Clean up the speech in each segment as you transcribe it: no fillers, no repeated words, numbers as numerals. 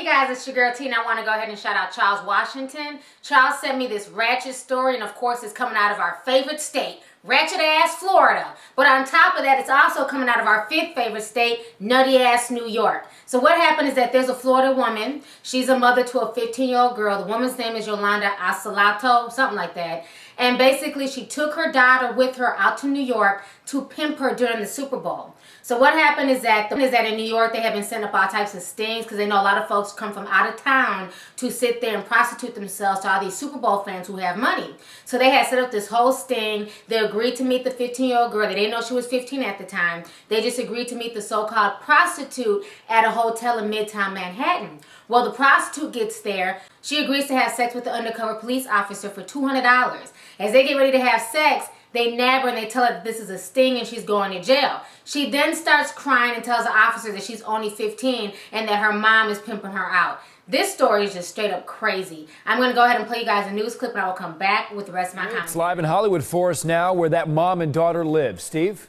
Hey guys, it's your girl Tina. I want to go ahead and shout out Charles Washington. Charles sent me this Ratchet story, and of course it's coming out of our favorite state, Ratchet ass Florida. But on top of that, it's also coming out of our fifth favorite state, nutty ass New York. So what happened is that there's a Florida woman. She's a mother to a 15-year-old girl. The woman's name is Yolanda, something like that. And basically she took her daughter with her out to New York to pimp her during the Super Bowl. So what happened is that in New York they have been setting up all types of stings because they know a lot of folks come from out of town to sit there and prostitute themselves to all these Super Bowl fans who have money. So they had set up this whole sting. They agreed to meet the 15-year-old girl. They didn't know she was 15 at the time. They just agreed to meet the so-called prostitute at a hotel in Midtown Manhattan. Well, the prostitute gets there. She agrees to have sex with the undercover police officer for $200. As they get ready to have sex, they nab her and they tell her that this is a sting and she's going to jail. She then starts crying and tells the officer that she's only 15 and that her mom is pimping her out. This story is just straight up crazy. I'm going to go ahead and play you guys a news clip and I will come back with the rest of my comments. It's live in Hollywood for us now where that mom and daughter live. Steve?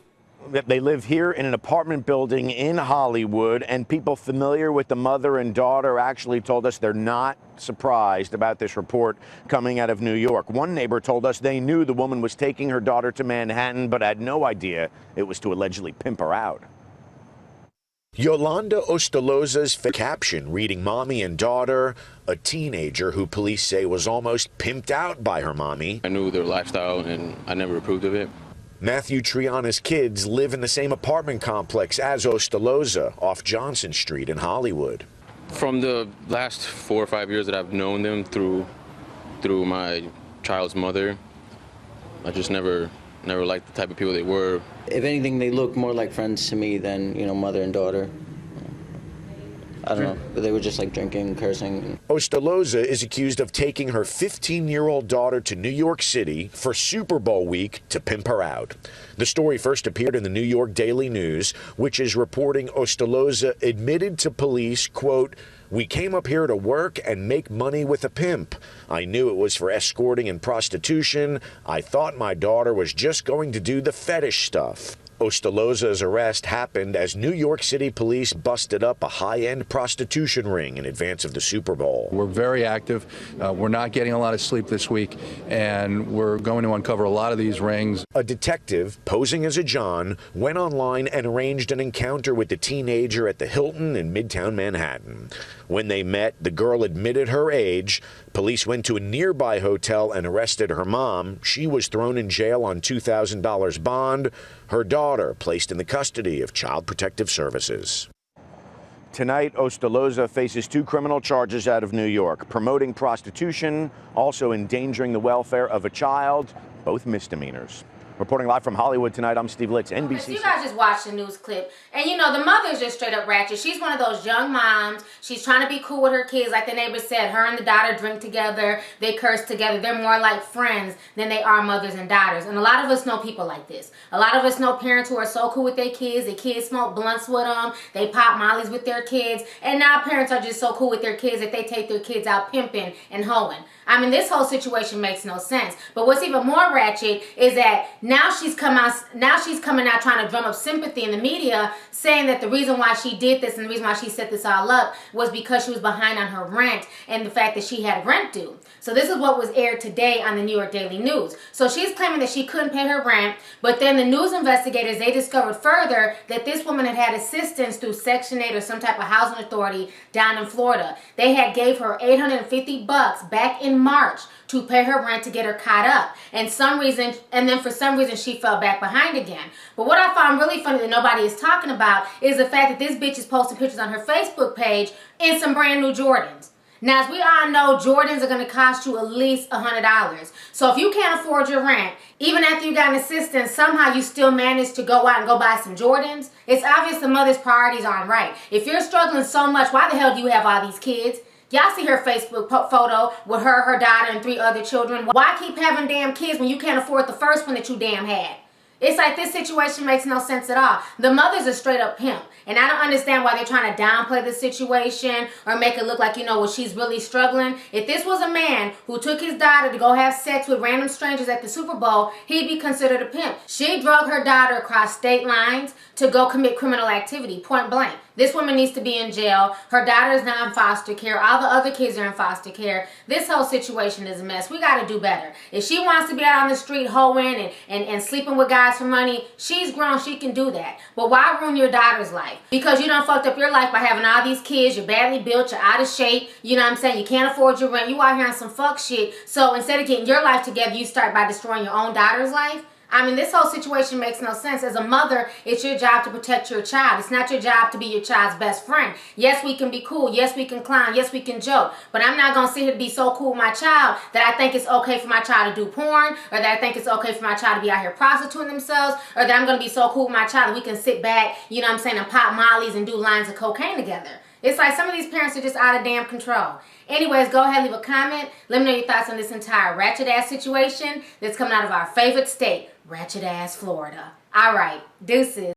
They live here in an apartment building in Hollywood, and people familiar with the mother and daughter actually told us they're not surprised about this report coming out of New York. One neighbor told us they knew the woman was taking her daughter to Manhattan, but had no idea it was to allegedly pimp her out. Yolanda Ostoloza's caption reading mommy and daughter, a teenager who police say was almost pimped out by her mommy. I knew their lifestyle and I never approved of it. Matthew Triana's kids live in the same apartment complex as Ostoloza off Johnson Street in Hollywood. From the last 4 or 5 years that I've known them through my child's mother, I just never liked the type of people they were. If anything, they look more like friends to me than, mother and daughter. I don't know, but they were just like drinking, cursing. Ostoloza is accused of taking her 15-year-old daughter to New York City for Super Bowl week to pimp her out. The story first appeared in the New York Daily News, which is reporting Ostoloza admitted to police, quote, "We came up here to work and make money with a pimp. I knew it was for escorting and prostitution. I thought my daughter was just going to do the fetish stuff." Ostoloza's arrest happened as New York City police busted up a high-end prostitution ring in advance of the Super Bowl. We're very active. We're not getting a lot of sleep this week, and we're going to uncover a lot of these rings. A detective, posing as a John, went online and arranged an encounter with the teenager at the Hilton in Midtown Manhattan. When they met, the girl admitted her age. Police went to a nearby hotel and arrested her mom. She was thrown in jail on $2,000 bond. Her daughter placed in the custody of Child Protective Services. Tonight, Ostoloza faces 2 criminal charges out of New York: promoting prostitution, also endangering the welfare of a child, both misdemeanors. Reporting live from Hollywood tonight, I'm Steve Litz, NBC. So you guys just watched the news clip, and the mother's just straight up ratchet. She's one of those young moms. She's trying to be cool with her kids. Like the neighbor said, her and the daughter drink together. They curse together. They're more like friends than they are mothers and daughters. And a lot of us know people like this. A lot of us know parents who are so cool with their kids. The kids smoke blunts with them. They pop mollies with their kids. And now parents are just so cool with their kids that they take their kids out pimping and hoeing. I mean, this whole situation makes no sense. But what's even more ratchet is that now she's coming out trying to drum up sympathy in the media, saying that the reason why she did this and the reason why she set this all up was because she was behind on her rent and the fact that she had rent due. So this is what was aired today on the New York Daily News. So she's claiming that she couldn't pay her rent, but then the news investigators, they discovered further that this woman had assistance through Section 8 or some type of housing authority down in Florida. They had gave her $850 back in March to pay her rent to get her caught up. And then for some reason she fell back behind again. But what I found really funny that nobody is talking about is the fact that this bitch is posting pictures on her Facebook page in some brand new Jordans. Now, as we all know, Jordans are going to cost you at least $100. So if you can't afford your rent, even after you got an assistant, somehow you still manage to go out and go buy some Jordans, it's obvious the mother's priorities aren't right. If you're struggling so much, why the hell do you have all these kids? Y'all see her Facebook photo with her daughter, and 3 other children. Why keep having damn kids when you can't afford the first one that you damn had? It's like this situation makes no sense at all. The mother's a straight up pimp. And I don't understand why they're trying to downplay the situation or make it look like, she's really struggling. If this was a man who took his daughter to go have sex with random strangers at the Super Bowl, he'd be considered a pimp. She drug her daughter across state lines to go commit criminal activity, point blank. This woman needs to be in jail. Her daughter is now in foster care. All the other kids are in foster care. This whole situation is a mess. We got to do better. If she wants to be out on the street hoeing and sleeping with guys for money, she's grown. She can do that. But why ruin your daughter's life? Because you done fucked up your life by having all these kids. You're badly built. You're out of shape. You know what I'm saying? You can't afford your rent. You out here on some fuck shit. So instead of getting your life together, you start by destroying your own daughter's life? I mean, this whole situation makes no sense. As a mother, it's your job to protect your child. It's not your job to be your child's best friend. Yes, we can be cool. Yes, we can clown. Yes, we can joke. But I'm not going to sit here to be so cool with my child that I think it's okay for my child to do porn, or that I think it's okay for my child to be out here prostituting themselves, or that I'm going to be so cool with my child that we can sit back, you know what I'm saying, and pop mollies and do lines of cocaine together. It's like some of these parents are just out of damn control. Anyways, go ahead, leave a comment. Let me know your thoughts on this entire ratchet ass situation that's coming out of our favorite state, ratchet ass Florida. All right, deuces.